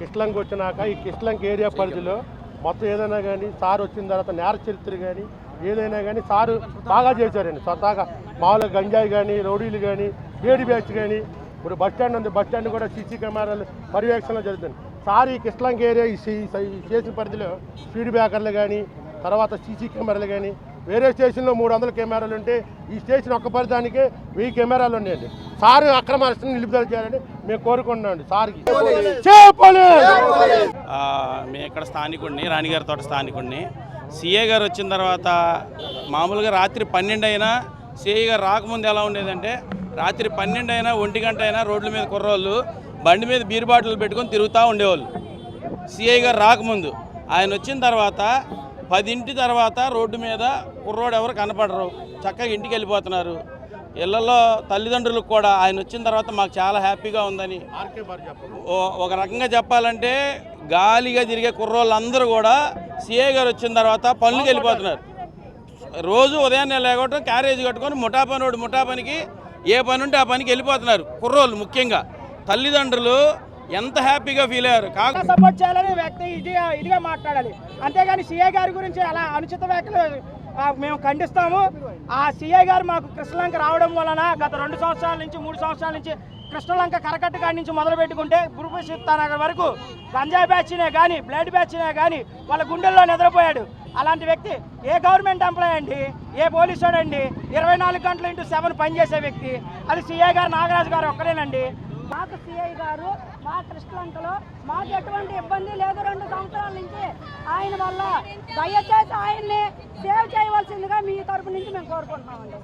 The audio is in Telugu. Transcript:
కిష్లంకి వచ్చినాక ఈ కిష్లంకి ఏరియా పరిధిలో మొత్తం ఏదైనా కానీ సార్ వచ్చిన తర్వాత నేర చరిత్ర కానీ ఏదైనా కానీ సారు బాగా చేశారండి. స్వతహాగా మామూలుగా గంజాయి కానీ రౌడీలు కానీ ఏడి బ్యాచ్ కానీ ఇప్పుడు బస్టాండ్ ఉంది, బస్టాండ్ కూడా సీసీ కెమెరాలు పర్యవేక్షణ జరుగుతుంది. సార్ ఈ కిష్లంకి ఏరియా ఈ చేసిన పరిధిలో స్పీడ్ బ్రేకర్లు కానీ తర్వాత సీసీ కెమెరాలు కానీ వేరే స్టేషన్లో 300 కెమెరాలు ఉంటే ఈ స్టేషన్ ఒక్క పరిధానికే 1000 కెమెరాలు ఉన్నాయండి. సార్ అక్రమ అరెస్టును నిలుపుదల చేయాలని మేము కోరుకుంటున్నామండి. సార్కి మేము ఇక్కడ స్థానికుడిని, రాణిగారి తోట స్థానికుడిని. సిఏ గారు వచ్చిన తర్వాత మామూలుగా రాత్రి 12 అయినా సిఐ గారు రాకముందు ఎలా ఉండేదంటే రాత్రి 12 అయినా 1 గంట అయినా రోడ్ల మీద కుర్రోళ్ళు బండి మీద బీర్ బాటిల్ పెట్టుకొని తిరుగుతూ ఉండేవాళ్ళు. సిఐ గారు రాకముందు ఆయన వచ్చిన తర్వాత 10 తర్వాత రోడ్డు మీద కుర్రోడు ఎవరు కనపడరు, చక్కగా ఇంటికి వెళ్ళిపోతున్నారు. ఇళ్లలో తల్లిదండ్రులకు కూడా ఆయన వచ్చిన తర్వాత మాకు చాలా హ్యాపీగా ఉందని. ఒక రకంగా చెప్పాలంటే గాలిగా తిరిగే కుర్రోళ్ళందరూ కూడా సిఐ గారు వచ్చిన తర్వాత పనులకు వెళ్ళిపోతున్నారు. రోజు ఉదయాన్నే లేకపోవడం క్యారేజ్ కట్టుకొని ముఠా పనికి ఏ పని ఉంటే ఆ పనికి వెళ్ళిపోతున్నారు కుర్రోళ్ళు. ముఖ్యంగా తల్లిదండ్రులు ఎంత హ్యాపీగా ఫీల్ అయ్యారు. సపోర్ట్ చేయాలని వ్యక్తి ఇదిగా మాట్లాడాలి, అంతేగాని సిఐ గారి గురించి అలా అనుచిత వ్యాఖ్యలు మేము ఖండిస్తాము. ఆ సిఐ గారు మాకు కృష్ణలంక రావడం వలన గత 2 సంవత్సరాల నుంచి 3 సంవత్సరాల నుంచి కృష్ణలంక కరకట్ట కాడి నుంచి మొదలు పెట్టుకుంటే గురుపునగర్ వరకు గంజాయి బ్యాచ్నే కానీ బ్లడ్ బ్యాచ్నే కానీ వాళ్ళ గుండెల్లో నిద్రపోయాడు. అలాంటి వ్యక్తి ఏ గవర్నమెంట్ ఎంప్లాయ్ అండి, ఏ పోలీసు అండి, 24 గంటలు ఇంటూ 7 పనిచేసే వ్యక్తి అది సిఐ గారు నాగరాజు గారు ఒక్కడేనండి. మాకు సిఐ గారు మా కృష్ణలంకలో మాకు ఎటువంటి ఇబ్బంది లేదు. 2 సంవత్సరాల నుంచి ఆయన వల్ల దయచేసి ఆయన్ని సేవ్ చేయవలసిందిగా మీ తరపు నుంచి మేము కోరుకుంటున్నామండి.